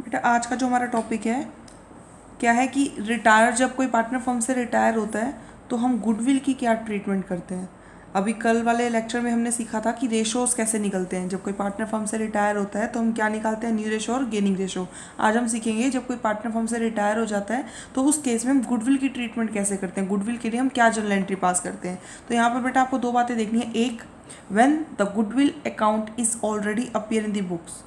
बेटा आज का जो हमारा टॉपिक है क्या है कि रिटायर, जब कोई पार्टनर फर्म से रिटायर होता है तो हम गुडविल की क्या ट्रीटमेंट करते हैं। अभी कल वाले लेक्चर में हमने सीखा था कि रेशोज कैसे निकलते हैं। जब कोई पार्टनर फर्म से रिटायर होता है तो हम क्या निकालते हैं, न्यू रेशो और गेनिंग रेशो। आज हम सीखेंगे जब कोई पार्टनर फर्म से रिटायर हो जाता है तो उस केस में हम गुडविल की ट्रीटमेंट कैसे करते हैं, गुडविल के लिए हम क्या जर्नल एंट्री पास करते हैं। तो यहाँ पर बेटा आपको दो बातें देखनी है। एक, when the goodwill account is already appear in the books.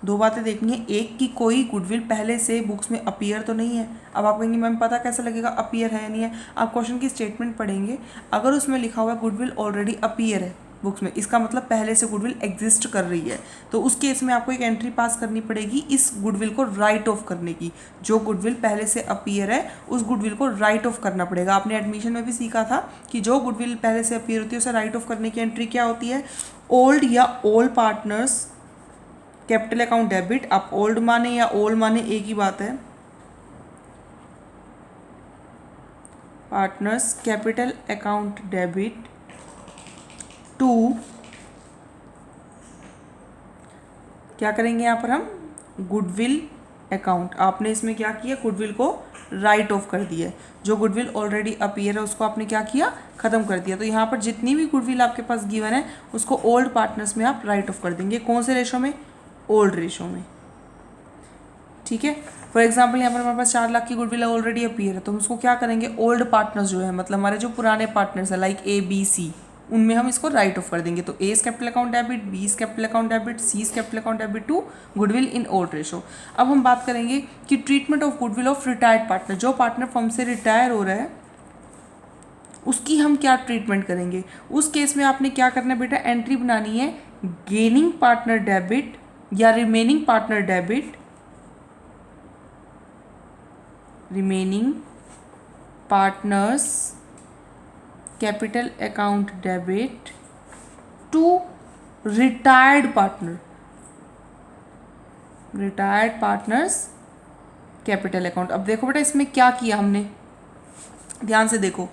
दो बातें देखनी है। एक कि कोई गुडविल पहले से बुक्स में अपीयर तो नहीं है। अब आप कहेंगे मैम पता कैसे लगेगा अपीयर है या नहीं है। आप क्वेश्चन की स्टेटमेंट पढ़ेंगे, अगर उसमें लिखा हुआ है गुडविल ऑलरेडी अपीयर है बुक्स में, इसका मतलब पहले से गुडविल एग्जिस्ट कर रही है। तो उस केस में आपको एक एंट्री पास करनी पड़ेगी इस गुडविल को राइट ऑफ करने की। जो गुडविल पहले से अपीयर है उस गुडविल को राइट ऑफ करना पड़ेगा। आपने एडमिशन में भी सीखा था कि जो गुडविल पहले से अपीयर होती है उसे राइट ऑफ करने की एंट्री क्या होती है, ओल्ड या all partners capital account debit. आप ओल्ड माने या ओल्ड माने एक ही बात है। Partners capital account debit to, क्या करेंगे यहाँ पर हम, गुडविल अकाउंट। आपने इसमें क्या किया, गुडविल को राइट ऑफ कर दिया। जो गुडविल ऑलरेडी अपीयर है उसको आपने क्या किया, खत्म कर दिया। तो यहाँ पर जितनी भी गुडविल आपके पास गिवन है उसको ओल्ड पार्टनर्स में आप राइट ऑफ कर देंगे। कौन से रेशो में, ओल्ड रेशो में। ठीक है। फॉर एग्जाम्पल यहाँ पर हमारे पास 4 लाख की गुडविल ऑलरेडी अपीयर है तो हम उसको क्या करेंगे, ओल्ड पार्टनर्स जो है, मतलब हमारे जो पुराने पार्टनर्स है लाइक ए बी सी, उनमें हम इसको राइट ऑफ कर देंगे। तो A capital account debit, B capital account debit, C capital account debit to goodwill in old ratio. अब हम बात करेंगे कि treatment of goodwill of retired partner. जो पार्टनर फर्म से रिटायर हो रहा है उसकी हम क्या ट्रीटमेंट करेंगे। उस केस में आपने क्या करना है बेटा, एंट्री बनानी है गेनिंग पार्टनर डेबिट या remaining partner debit, remaining partners capital account debit to retired partner, retired partners capital account. अब देखो बेटा इसमें क्या किया हमने, ध्यान से देखो।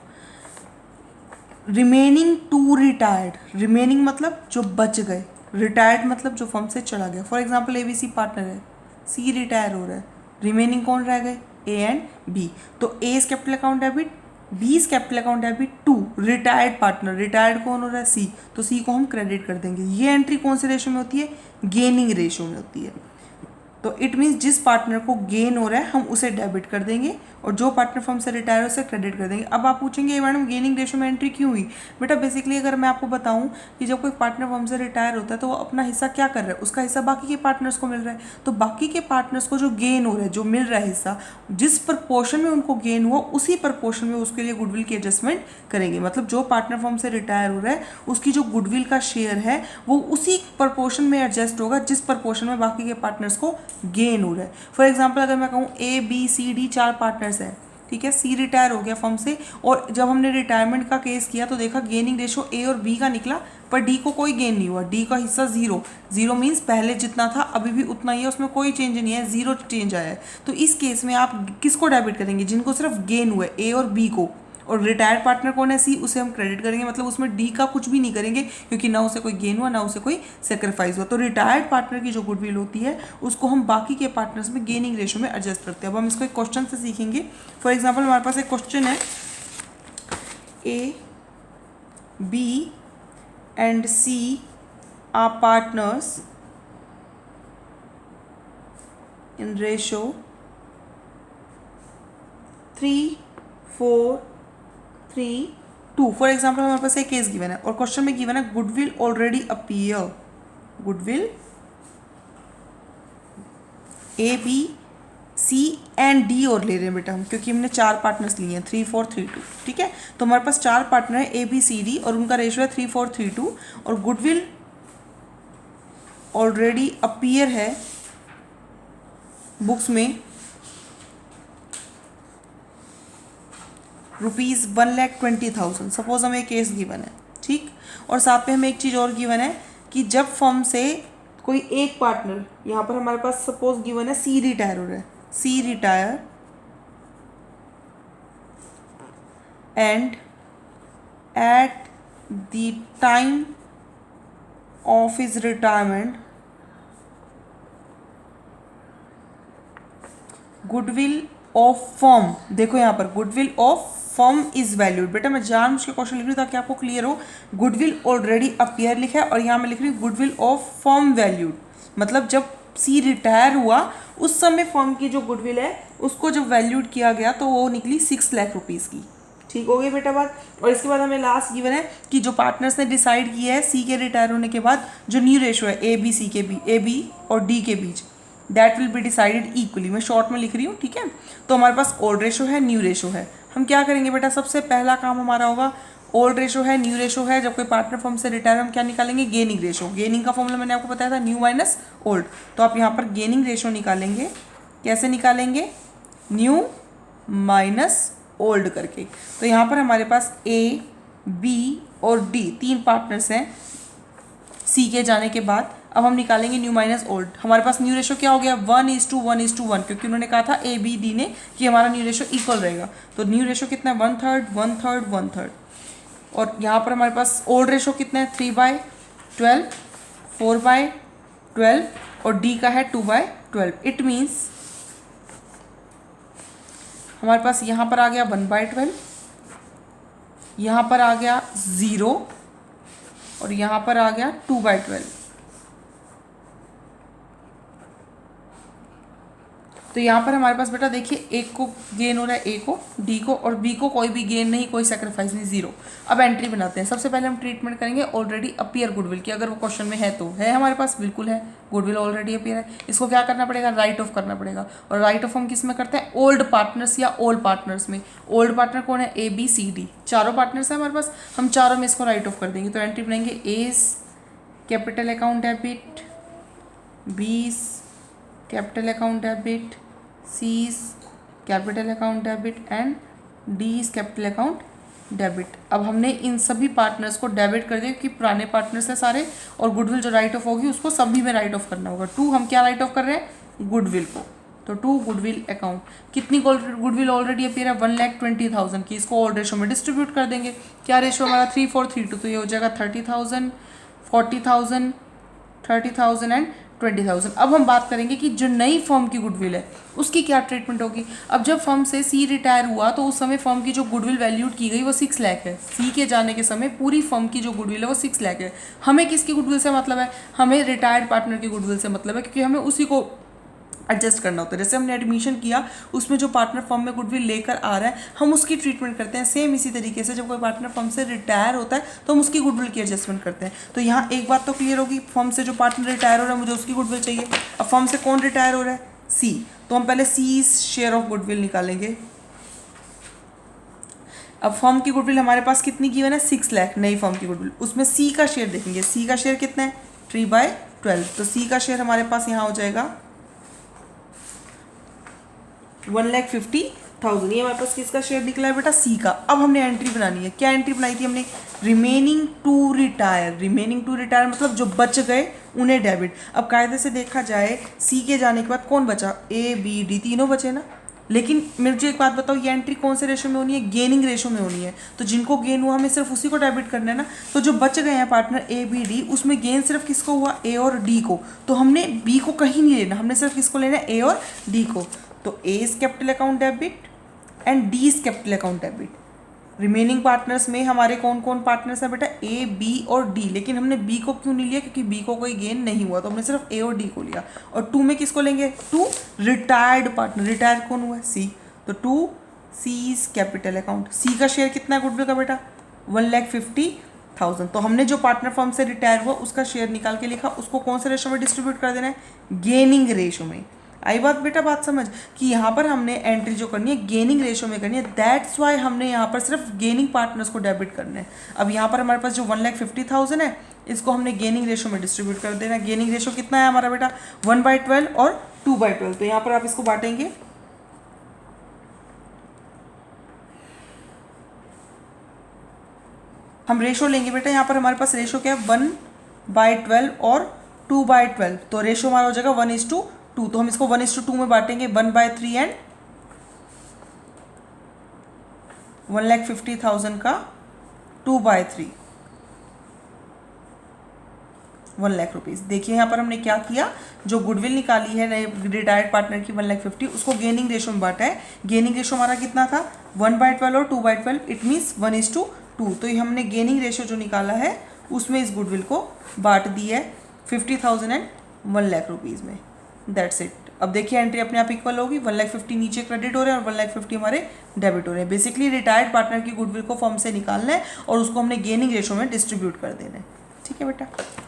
रिमेनिंग टू रिटायर्ड, रिमेनिंग मतलब जो बच गए, रिटायर्ड मतलब जो फर्म से चला गया। For example A B C partner है, सी रिटायर हो रहा है, रिमेनिंग कौन रह गए, ए एंड बी। तो A capital account debit, B capital account debit to retired partner, retired कौन हो रहा है, सी, तो सी को हम क्रेडिट कर देंगे। ये एंट्री कौन से रेशो में होती है, गेनिंग रेशो में होती है। तो इट मीन्स जिस पार्टनर को गेन हो रहा है हम उसे डेबिट कर देंगे और जो पार्टनर फर्म से रिटायर हो उसे क्रेडिट कर देंगे। अब आप पूछेंगे मैडम गेनिंग रेशो में एंट्री क्यों हुई। बेटा बेसिकली अगर मैं आपको बताऊं कि जब कोई पार्टनर फर्म से रिटायर होता है तो वो अपना हिस्सा क्या कर रहा है, उसका हिस्सा बाकी के पार्टनर्स को मिल रहा है। तो बाकी के पार्टनर्स को जो गेन हो रहा है, जो मिल रहा है हिस्सा, जिस प्रपोर्शन में उनको गेन हुआ उसी प्रपोर्शन में उसके लिए गुडविल की एडजस्टमेंट करेंगे। मतलब जो पार्टनर फर्म से रिटायर हो रहा है उसकी जो गुडविल का शेयर है वो उसी प्रपोर्शन में एडजस्ट होगा जिस प्रपोर्शन में बाकी के पार्टनर्स को गेन हो रहा है। फॉर एग्जाम्पल अगर मैं कहूँ A B C D 4 partners हैं, ठीक है, सी रिटायर हो गया फर्म से और जब हमने रिटायरमेंट का केस किया तो देखा गेनिंग रेशो ए और बी का निकला पर डी को कोई गेन नहीं हुआ, डी का हिस्सा जीरो। जीरो मीन्स पहले जितना था अभी भी उतना ही है, उसमें कोई चेंज नहीं है, जीरो चेंज आया है। तो इस केस में आप किसको डेबिट करेंगे, जिनको सिर्फ गेन हुआ है, ए और बी को। और रिटायर्ड पार्टनर कौन है, सी, उसे हम क्रेडिट करेंगे। मतलब उसमें डी का कुछ भी नहीं करेंगे क्योंकि ना उसे कोई गेन हुआ ना उसे कोई सेक्रीफाइस हुआ। तो रिटायर्ड पार्टनर की जो गुडविल होती है उसको हम बाकी के पार्टनर्स में गेनिंग रेशो में एडजस्ट करते हैं। अब हम इसको एक क्वेश्चन से सीखेंगे। फॉर एग्जाम्पल हमारे पास एक क्वेश्चन है, A B and C are partners in ratio 3:4:3:2। For example हमारे पास एक केस गिवन है और क्वेश्चन में गिवन है goodwill already appear, goodwill A B C and D और ले रहे हैं बेटा हम, क्योंकि हमने 4 पार्टनर्स लिए हैं 3:4:3:2। ठीक है, तो हमारे पास 4 पार्टनर है ए बी सी डी और उनका रेशियो है 3:4:3:2 और गुडविल ऑलरेडी अपीयर है बुक्स में ₹1,20,000। सपोज हमें केस गिवन है, ठीक, और साथ में हमें एक चीज़ और गिवन है कि जब फर्म से कोई एक पार्टनर, यहाँ पर हमारे पास सपोज गिवन है सी रिटायर हो रहा है, C retire and at the time of his retirement goodwill of firm, देखो यहाँ पर goodwill of firm is valued. बेटा मैं जान के क्वेश्चन लिख रही हूँ ताकि आपको क्लियर हो। गुडविल ऑलरेडी अपीयर लिखा है और यहाँ मैं लिख रही हूँ गुडविल ऑफ फर्म वैल्यूड, मतलब जब सी रिटायर हुआ उस समय फर्म की जो गुडविल है उसको जब वैल्यूड किया गया तो वो निकली 6 लाख रुपीज़ की। ठीक हो गई बेटा बात। और इसके बाद हमें लास्ट गिवन है कि जो पार्टनर्स ने डिसाइड किया है सी के रिटायर होने के बाद जो न्यू रेशो है ए बी सी के बीच, ए बी और डी के बीच, that will be decided equally. मैं शॉर्ट में लिख रही हूँ, ठीक है। तो हमारे पास ओल्ड रेशो है, न्यू रेशो है। हम क्या करेंगे बेटा, सबसे पहला काम हमारा होगा, ओल्ड रेशो है, न्यू रेशो है, जब कोई पार्टनर फर्म से रिटायर, हम क्या निकालेंगे, गेनिंग रेशो। गेनिंग का फॉर्मूला मैंने आपको बताया था, न्यू माइनस ओल्ड। तो आप यहाँ पर गेनिंग रेशो निकालेंगे। कैसे निकालेंगे, न्यू माइनस ओल्ड करके। तो यहाँ पर हमारे पास ए बी और डी 3 पार्टनर्स हैं सी के जाने के बाद। अब हम निकालेंगे न्यू माइनस ओल्ड। हमारे पास न्यू रेशो क्या हो गया, 1:1:1, क्योंकि उन्होंने कहा था ए बी डी ने कि हमारा न्यू रेशो इक्वल रहेगा। तो न्यू रेशो कितना है, 1/3 1/3 1/3। और यहाँ पर हमारे पास ओल्ड रेशो कितना है, 3/12 4/12 और डी का है 2/12। इट मीन्स हमारे पास यहाँ पर आ गया 1/12, यहाँ पर आ गया 0 और यहाँ पर आ गया 2/12। तो यहाँ पर हमारे पास बेटा देखिए एक को गेन हो रहा है, ए को, डी को और बी को कोई भी गेन नहीं, कोई सेक्रीफाइस नहीं, 0। अब एंट्री बनाते हैं। सबसे पहले हम ट्रीटमेंट करेंगे ऑलरेडी अपीयर गुडविल की। अगर वो क्वेश्चन में है तो है हमारे पास, बिल्कुल है, गुडविल ऑलरेडी अपीयर है। इसको क्या करना पड़ेगा, राइट ऑफ करना पड़ेगा। और राइट ऑफ हम किस में करते हैं, ओल्ड पार्टनर्स या ओल्ड पार्टनर्स में। ओल्ड पार्टनर कौन है, ए बी सी डी, चारों पार्टनर्स हैं हमारे पास। हम चारों में इसको राइट ऑफ कर देंगे। तो एंट्री बनाएंगे, A's capital account debit, B's capital account debit, C's capital account debit and D's capital account debit. अब हमने इन सभी पार्टनर्स को डेबिट कर दिया क्योंकि पुराने पार्टनर्स हैं सारे, और गुडविल जो राइट ऑफ होगी उसको सभी में राइट ऑफ करना होगा। 2 हम क्या राइट ऑफ कर रहे हैं, गुडविल को। तो 2 गुडविल अकाउंट, कितनी गुडविल ऑलरेडी अपीयर है, 1,20,000 की। इसको ओल्ड रेशो में डिस्ट्रीब्यूट कर देंगे। क्या रेशो हमारा, 3:4:3:2, तो ये हो जाएगा 30,000 40,000 30,000 एंड 20,000। अब हम बात करेंगे कि जो नई फर्म की गुडविल है उसकी क्या ट्रीटमेंट होगी। अब जब फर्म से सी रिटायर हुआ तो उस समय फर्म की जो गुडविल वैल्यूड की गई वो 6 लाख है। सी के जाने के समय पूरी फर्म की जो गुडविल है वो 6 लाख है। हमें किसकी गुडविल से मतलब है, हमें रिटायर्ड पार्टनर की गुडविल से मतलब है, क्योंकि हमें उसी को एडजस्ट करना होता है। जैसे हमने एडमिशन किया, उसमें जो पार्टनर फर्म में गुडविल लेकर आ रहा है हम उसकी ट्रीटमेंट करते हैं। सेम इसी तरीके से जब कोई पार्टनर फर्म से रिटायर होता है तो हम उसकी गुडविल की एडजस्टमेंट करते हैं। तो यहाँ एक बात तो क्लियर होगी, फर्म से जो पार्टनर रिटायर हो रहा है मुझे उसकी गुडविल चाहिए। अब फर्म से कौन रिटायर हो रहा है, सी, तो हम पहले सी शेयर ऑफ गुडविल निकालेंगे। अब फर्म की गुडविल हमारे पास कितनी गिवन है, 6 लाख नई फर्म की गुडविल। उसमें सी का शेयर देखेंगे, सी का शेयर कितना है, 3/12। तो सी का शेयर हमारे पास यहाँ हो जाएगा 1,50,000। ये हमारे पास किसका शेयर निकला है बेटा, सी का। अब हमने एंट्री बनानी है। क्या एंट्री बनाई थी हमने, remaining to retire. Remaining to retire मतलब जो बच गए उन्हें डेबिट। अब कायदे से देखा जाए सी के जाने के बाद कौन बचा, ए बी डी तीनों बचे ना। लेकिन मुझे एक बात बताओ, ये एंट्री कौन से रेशो में होनी है, गेनिंग रेशो में होनी है। तो जिनको गेन हुआ हमें सिर्फ उसी को डेबिट करना है ना। तो जो बच गए हैं पार्टनर ए बी डी, उसमें गेन सिर्फ किसको हुआ, ए और डी को। तो हमने बी को कहीं नहीं लेना, हमने सिर्फ किसको लेना है, ए और डी को। तो A's capital account debit and D's capital account debit. Remaining partners में हमारे कौन कौन पार्टनर्स हैं बेटा, ए बी और डी। लेकिन हमने बी को क्यों नहीं लिया, क्योंकि बी को कोई गेन नहीं हुआ, तो हमने सिर्फ ए और डी को लिया। और 2 में किसको लेंगे, 2 रिटायर्ड पार्टनर। रिटायर्ड कौन हुआ है, सी। तो 2 सीज कैपिटल अकाउंट। सी का शेयर कितना है गुडविल का बेटा, 1,50,000। तो हमने जो पार्टनर फर्म से रिटायर हुआ उसका शेयर निकाल के लिखा, उसको कौन से रेशो में डिस्ट्रीब्यूट कर देना है, गेनिंग रेशो में। आई बात बेटा, बात समझ कि यहाँ पर हमने एंट्री जो करनी है गेनिंग रेशो में करनी है। दैट्स वाई हमने यहाँ पर सिर्फ गेनिंग पार्टनर्स को डेबिट करना है। अब यहाँ पर हमारे पास जो 1,50,000 है इसको हमने गेनिंग रेशो में डिस्ट्रीब्यूट कर देना है। गेनिंग रेशो कितना है हमारा बेटा, 1/12 और 2/12। तो यहाँ पर आप इसको बांटेंगे, हम रेशो लेंगे बेटा। यहाँ पर हमारे पास रेशो क्या है, 1/12 और 2/12। तो रेशो हमारा हो जाएगा 1:2। तो हम इसको 1:2 में बांटेंगे, 1/3 एंड 1,50,000 का 2/3। 1 लाख रुपीज़। देखिए यहाँ पर हमने क्या किया, जो गुडविल निकाली है नए रिटायर्ड पार्टनर की 1,50,000, उसको गेनिंग रेशो में बांटा है। गेनिंग रेशो हमारा कितना था, 1/12 और 2/12, इट मीन्स 1:2। तो ये हमने गेनिंग रेशो जो निकाला है उसमें इस गुडविल को बांट दी है 50,000 एंड 1 लाख रुपीज़ में। That's it. अब देखिए एंट्री अपने आप इक्वल होगी, 1,50,000 नीचे क्रेडिट हो रहे हैं और 1,50,000 हमारे डेबिट हो रहे हैं। बेसिकली रिटायर्ड पार्टनर की गुडविल को फर्म से निकालना है और उसको हमने गेनिंग रेशो में डिस्ट्रीब्यूट कर देना है। ठीक है बेटा।